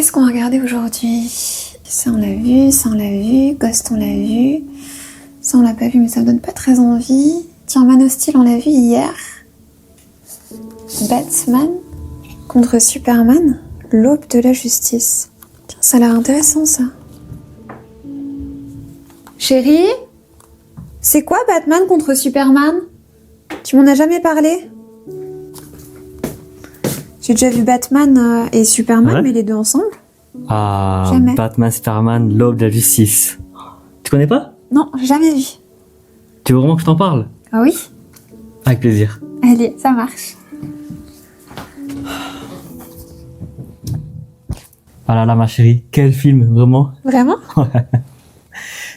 qu'est-ce qu'on a regardé aujourd'hui? Ça on l'a vu, ça on l'a vu, Ghost on l'a vu, ça on l'a pas vu mais ça me donne pas très envie. Tiens, Man of Steel on l'a vu hier. Batman contre Superman, l'aube de la justice. Tiens, ça a l'air intéressant ça. Chérie, c'est quoi Batman contre Superman? Tu m'en as jamais parlé? J'ai déjà vu Batman et Superman, Ouais. mais les deux ensemble. Ah, Jamais. Batman, Superman, l'aube de la justice. Tu connais pas? Non, jamais vu. Tu veux vraiment que je t'en parle? Ah oui? Avec plaisir. Allez, ça marche. Ah là là, ma chérie, quel film, vraiment. Vraiment?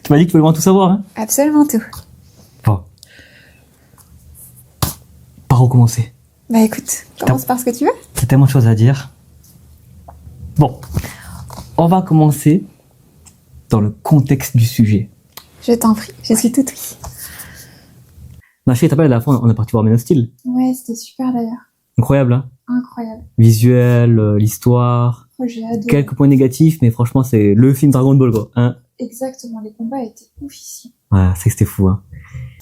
Tu m'as dit que tu voulais vraiment tout savoir, hein? Absolument tout. Bon. Par où commencer? Bah écoute, commence par ce que tu veux. T'as tellement de choses à dire. Bon. On va commencer dans le contexte du sujet. Je t'en prie, je suis toute oui. Ma chérie, t'as pas à la fin, on est parti voir Man of Steel. Ouais, c'était super d'ailleurs. Incroyable, hein? Incroyable. Visuel, l'histoire, Oh, j'ai adoré. quelques points négatifs, mais franchement, c'est le film Dragon Ball, quoi. Hein? Exactement, les combats étaient oufissimes. Ouais, c'est que c'était fou, hein.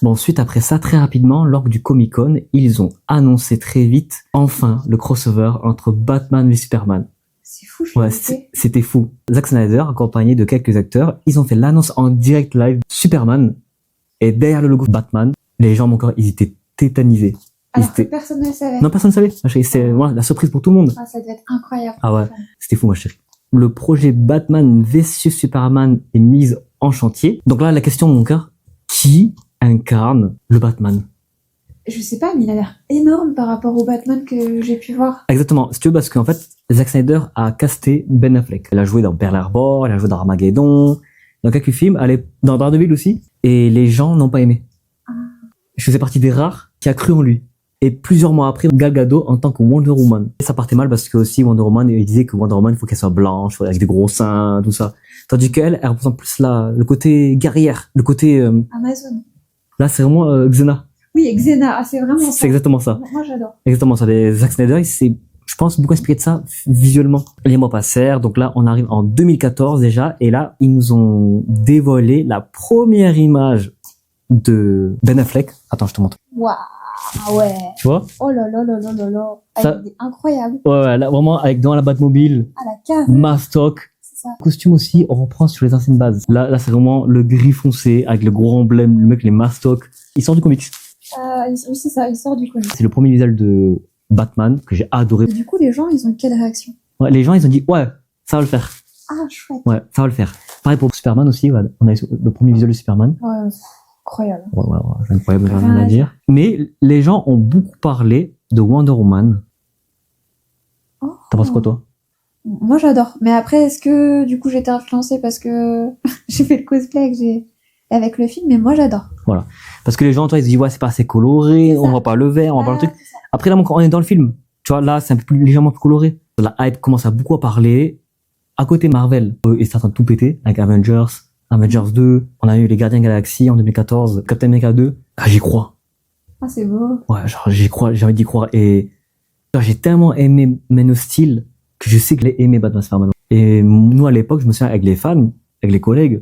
Bon, ensuite, après ça, très rapidement, lors du Comic-Con, ils ont annoncé très vite, enfin, le crossover entre Batman et Superman. C'est fou, je suis Ouais, dégoûtée. c'était fou. Zack Snyder, accompagné de quelques acteurs, ils ont fait l'annonce en direct live Superman, et derrière le logo Batman, les gens, encore, ils étaient tétanisés. Alors que étaient- personne ne le savait. Non, personne ne savait. Ma chérie, c'était voilà, la surprise pour tout le monde. Ah, ça devait être incroyable. Ah ouais. C'était fou, ma chérie. Le projet Batman vs Superman est mis en chantier. Donc là, la question, mon cœur, qui incarne le Batman? Je sais pas, mais il a l'air énorme par rapport au Batman que j'ai pu voir. Exactement. Si tu veux, parce qu'en fait, Zack Snyder a casté Ben Affleck. Elle a joué dans Pearl Harbor, elle a joué dans Armageddon, dans quelques films, elle est dans Daredevil aussi, et les gens n'ont pas aimé. Je faisais partie des rares qui a cru en lui. Et plusieurs mois après, Gal Gadot en tant que Wonder Woman. Et ça partait mal parce que aussi Wonder Woman, il disait que Wonder Woman, il faut qu'elle soit blanche, avec des gros seins, tout ça. Tandis qu'elle, elle représente plus le côté guerrière, le côté, Amazon. là, c'est vraiment Xena. Oui, Xena, ah, c'est vraiment C'est ça. exactement ça. Moi, j'adore. Exactement ça. Les Zack Snyder, il s'est, je pense, beaucoup inspiré de ça visuellement. Les mois passèrent, donc là, on arrive en 2014 déjà, et là, ils nous ont dévoilé la première image de Ben Affleck. Attends, je te montre. Waouh, ah ouais. Tu vois? Oh là là là là là là. Ah, Ça- il est incroyable. Ouais, là, vraiment, avec dans la Batmobile, Ah, la cave. Mastoc. C'est ça. Costume aussi, on reprend sur les anciennes bases. Là, c'est vraiment le gris foncé, avec le gros emblème, le mec, les Mastoc. Il sort du comics. Oui, c'est ça, il sort du comics. C'est le premier visuel de Batman que j'ai adoré. Et du coup, les gens, ils ont quelle réaction? Ouais, les gens, ils ont dit, ouais, ça va le faire. Ah, chouette. Ouais, ça va le faire. Pareil pour Superman aussi, ouais. On a eu le premier visuel de Superman. Ouais, incroyable. Ouais, c'est incroyable, j'ai Rien rien à à dire. Mais les gens ont beaucoup parlé de Wonder Woman. Oh. T'en penses quoi, toi? Moi, j'adore. Mais après, est-ce que, du coup, j'étais influencée parce que j'ai fait le cosplay avec le film, mais moi, j'adore. Parce que les gens, toi, ils se disent, ouais, c'est pas assez coloré, C'est ça. on voit pas le vert, on voit pas le truc. c'est ça. Après, là, quand on est dans le film, tu vois, là, c'est un peu plus, légèrement plus coloré. La hype commence à beaucoup à parler. À côté, Marvel, ils sont en train de tout péter avec Avengers, Avengers 2. On a eu les Gardiens de la Galaxie en 2014, Captain America 2. Ah, j'y crois. Ah, c'est beau. Ouais, genre, j'y crois, j'ai envie d'y croire. Et genre, j'ai tellement aimé Man of Steel que je sais que j'ai aimé Batman Superman. Et nous, à l'époque, je me souviens, avec les fans, avec les collègues,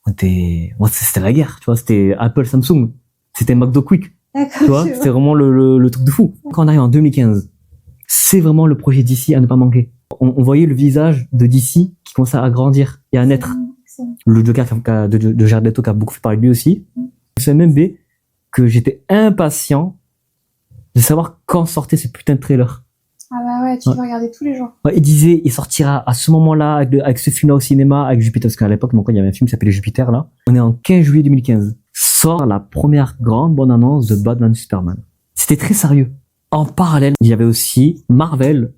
c'était la guerre, tu vois, c'était Apple, Samsung. C'était McDo Quick, D'accord. tu vois, je c'était vraiment le truc de fou. Quand on arrive en 2015, c'est vraiment le projet DC à ne pas manquer. On voyait le visage de DC qui commençait à grandir et à naître. Excellent. Le Joker de Jared Leto qui a beaucoup fait parler de lui aussi. C'est même B que j'étais impatient de savoir quand sortait ce putain de trailer. Ah bah ouais, tu Ouais. peux regarder tous les jours. Ouais, il disait, il sortira à ce moment-là, avec ce film-là au cinéma, avec Jupiter, parce qu'à l'époque, il y avait un film qui s'appelait Jupiter, là. On est en 15 juillet 2015. Sort la première grande bonne annonce de Batman Superman. C'était très sérieux. En parallèle, il y avait aussi Marvel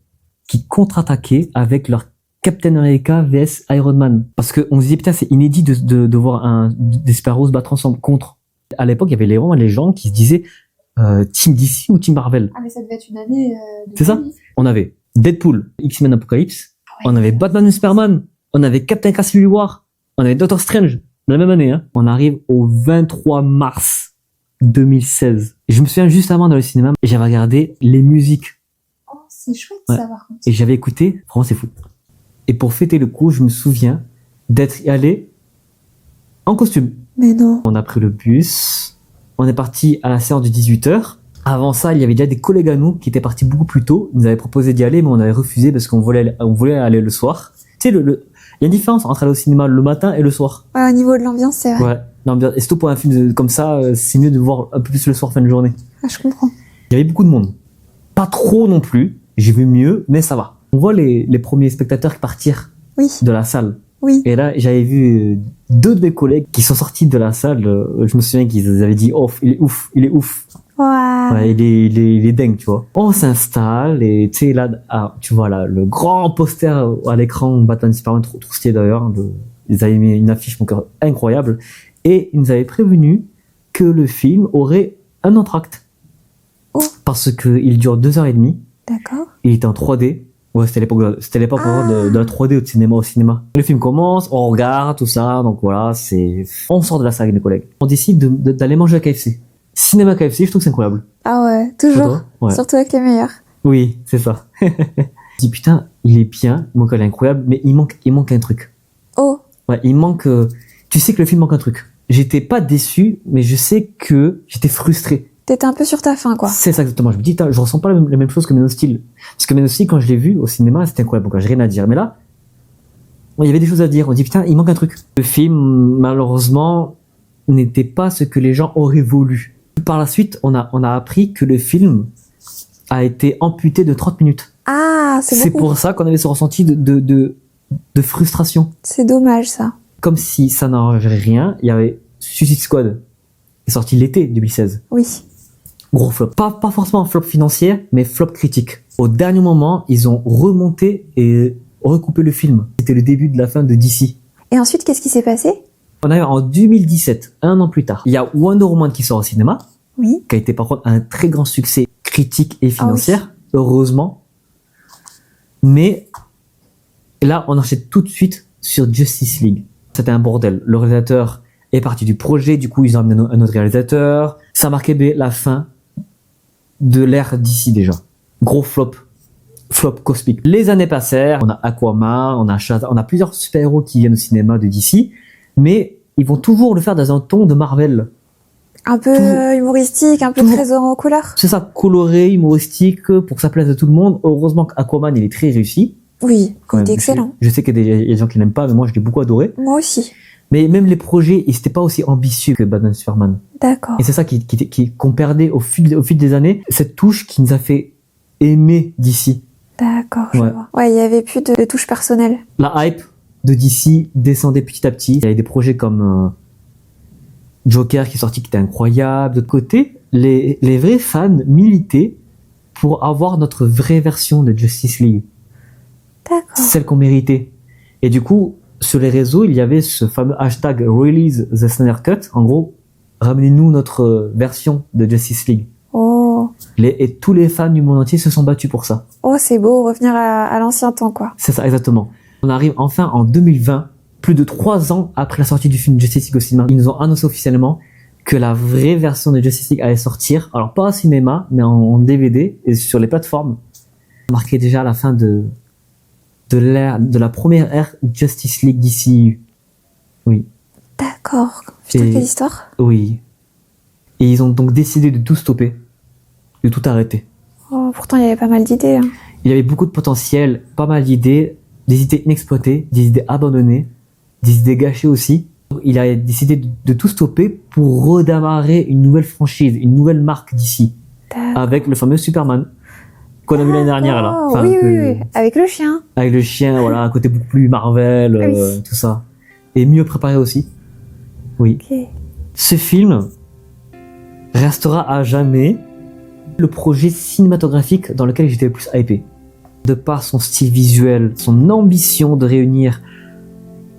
qui contre-attaquait avec leur Captain America vs Iron Man. Parce que on se disait, putain, c'est inédit de voir des super-héros se battre ensemble contre. À l'époque, il y avait vraiment les gens qui se disaient, Team DC ou Team Marvel. Ah, mais ça devait être une année de C'est ça. folie. On avait Deadpool, X-Men Apocalypse, Ouais. on avait Batman et Superman, on avait Captain America Civil War, on avait Doctor Strange, dans la même année, hein. On arrive au 23 mars 2016. Et je me souviens juste avant dans le cinéma, j'avais regardé les musiques Oh, c'est chouette Ouais. ça, par contre. et j'avais écouté, vraiment c'est fou. Et pour fêter le coup, je me souviens d'être allé en costume. Mais non. On a pris le bus, on est parti à la séance de 18h. Avant ça, il y avait déjà des collègues à nous qui étaient partis beaucoup plus tôt. Ils nous avaient proposé d'y aller, mais on avait refusé parce qu'on voulait aller le soir. Tu sais, il y a une différence entre aller au cinéma le matin et le soir. Ouais, au niveau de l'ambiance, c'est vrai. Ouais, l'ambiance. Et surtout pour un film comme ça, c'est mieux de voir un peu plus le soir, fin de journée. Ah, je comprends. Il y avait beaucoup de monde. Pas trop non plus. J'ai vu mieux, mais ça va. On voit les premiers spectateurs partir Oui, de la salle. oui. Et là, j'avais vu 2 de mes collègues qui sont sortis de la salle. Je me souviens qu'ils avaient dit, oh, il est ouf, il est ouf. Waouh. Ouais, il est dingue, tu vois. On s'installe et tu sais là, tu vois là, le grand poster à l'écran, Batman Superman, trop stylé d'ailleurs. Ils avaient mis une affiche mon cœur incroyable et ils nous avaient prévenu que le film aurait un entracte. Oh. Parce que il dure 2h30. D'accord. Il était en 3D. Ouais, c'était l'époque encore de la 3D au cinéma. Le film commence, on regarde tout ça, donc voilà, on sort de la salle avec mes collègues. On décide d'aller manger à KFC. Cinéma KFC, je trouve que c'est incroyable. Ah ouais, toujours. Ouais. Surtout avec les meilleurs. Oui, c'est ça. Je dis putain, il est bien, mon collègue est incroyable, mais il manque un truc. Oh. Ouais, tu sais que le film manque un truc. J'étais pas déçu, mais je sais que j'étais frustré. T'étais un peu sur ta faim, quoi. C'est ça exactement. Je me dis, je ressens pas la même chose que Man of Steel. Parce que Man of Steel, quand je l'ai vu au cinéma, c'était incroyable. Donc, j'ai rien à dire. Mais là, il y avait des choses à dire. On dit, putain, il manque un truc. Le film, malheureusement, n'était pas ce que les gens auraient voulu. Par la suite, on a appris que le film a été amputé de 30 minutes. Ah, c'est beaucoup. pour ça qu'on avait ce ressenti de frustration. C'est dommage, ça. Comme si ça n'arrangeait rien. Il y avait Suicide Squad, qui est sorti l'été 2016. Oui. Gros flop. Pas forcément flop financier, mais flop critique. Au dernier moment, ils ont remonté et recoupé le film. C'était le début de la fin de DC. Et ensuite, qu'est-ce qui s'est passé? On a eu en 2017, un an plus tard, il y a Wonder Woman qui sort au cinéma, Oui. qui a été par contre un très grand succès critique et financier, heureusement. Mais là, on enchaîne tout de suite sur Justice League. C'était un bordel. Le réalisateur est parti du projet, du coup ils ont amené un autre réalisateur. Ça marquait la fin de l'ère d'ici déjà. Gros flop cosmique. Les années passèrent, on a Aquaman, on a Shazam, on a plusieurs super-héros qui viennent au cinéma de DC, mais ils vont toujours le faire dans un ton de Marvel. Un peu humoristique, un peu très en couleur. C'est ça, coloré, humoristique, pour que ça plaise à tout le monde. Heureusement qu'Aquaman, il est très réussi. Oui, il était excellent. Je sais qu'il y a des gens qui l'aiment pas, mais moi je l'ai beaucoup adoré. Moi aussi. Mais même les projets, ils n'étaient pas aussi ambitieux que Batman Superman. D'accord. Et c'est ça qu'on perdait au fil des années, cette touche qui nous a fait aimer DC. D'accord, je vois. Ouais, il y avait plus de touche personnelle. La hype de DC descendait petit à petit. Il y avait des projets comme Joker qui est sorti, qui était incroyable. De l'autre côté, les vrais fans militaient pour avoir notre vraie version de Justice League. D'accord. Celle qu'on méritait. Et du coup, sur les réseaux, il y avait ce fameux hashtag Release the Snyder Cut. En gros, ramenez-nous notre version de Justice League. Oh. Et tous les fans du monde entier se sont battus pour ça. Oh, c'est beau, revenir à l'ancien temps, quoi. C'est ça, exactement. On arrive enfin en 2020, plus de 3 ans après la sortie du film Justice League au cinéma. Ils nous ont annoncé officiellement que la vraie version de Justice League allait sortir. Alors, pas au cinéma, mais en DVD et sur les plateformes. Ça marquait déjà la fin de la première ère Justice League DCU. Oui. D'accord. Putain, quelle histoire. Oui. Et ils ont donc décidé de tout stopper, de tout arrêter. Oh, pourtant, il y avait pas mal d'idées. Hein. Il y avait beaucoup de potentiel, pas mal d'idées, des idées inexploitées, des idées abandonnées, des idées gâchées aussi. Il a décidé de tout stopper pour redémarrer une nouvelle franchise, une nouvelle marque d'ici, avec le fameux Superman qu'on a vu l'année dernière là. Enfin, oui, avec le chien. Avec le chien, voilà, un côté beaucoup plus Marvel, oui. Tout ça, et mieux préparé aussi. Oui. Okay. Ce film restera à jamais le projet cinématographique dans lequel j'étais le plus hypé. De par son style visuel, son ambition de réunir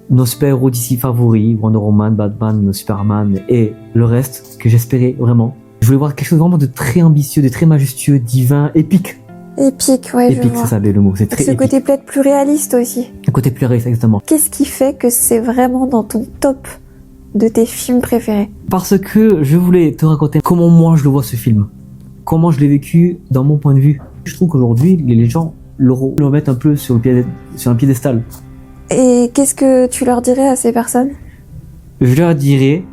nos super-héros d'ici favoris, Wonder Woman, Batman, Superman et le reste que j'espérais vraiment. Je voulais voir quelque chose vraiment de très ambitieux, de très majestueux, divin, épique. Épique, ouais, épique, c'est ça le mot, c'est très épique. Ce côté peut-être plus réaliste aussi. Un côté plus réaliste, exactement. Qu'est-ce qui fait que c'est vraiment dans ton top de tes films préférés? Parce que je voulais te raconter comment moi je le vois ce film. Comment je l'ai vécu dans mon point de vue. Je trouve qu'aujourd'hui, les gens le remettre un peu sur un piédestal. Et qu'est-ce que tu leur dirais à ces personnes? Je leur dirais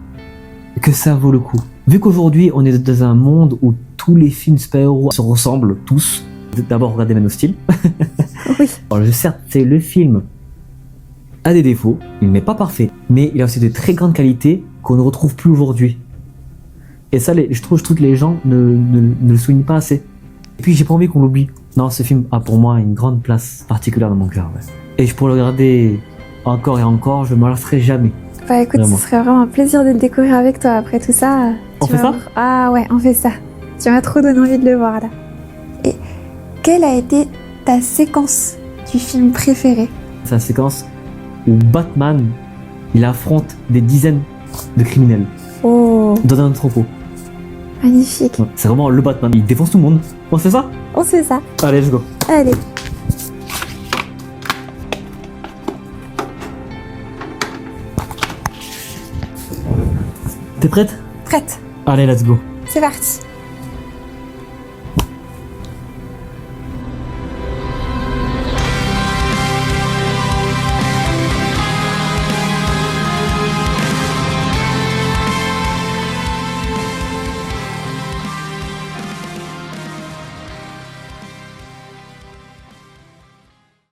que ça vaut le coup. Vu qu'aujourd'hui, on est dans un monde où tous les films super-héros se ressemblent tous. D'abord, regardez Man of Steel. Oui. Alors, certes, c'est le film a des défauts, il n'est pas parfait, mais il a aussi de très grandes qualités qu'on ne retrouve plus aujourd'hui. Et ça, je trouve que les gens ne le soulignent pas assez. Et puis, j'ai pas envie qu'on l'oublie. Non, ce film a pour moi une grande place particulière dans mon cœur. Ouais. Et je pourrais le regarder encore et encore, je ne m'en lasserai jamais. Bah écoute, Vraiment. ce serait vraiment un plaisir de le découvrir avec toi. Après tout ça, On fait ça? Ah ouais, on fait ça. Tu m'as trop donné envie de le voir là. Et quelle a été ta séquence du film préférée? C'est la séquence où Batman, il affronte des dizaines de criminels Oh, dans un entrepôt. magnifique. Ouais, c'est vraiment le Batman, il défonce tout le monde. On fait ça? On fait ça. Allez, let's go. Allez. T'es prête? Prête. Allez, let's go. C'est parti.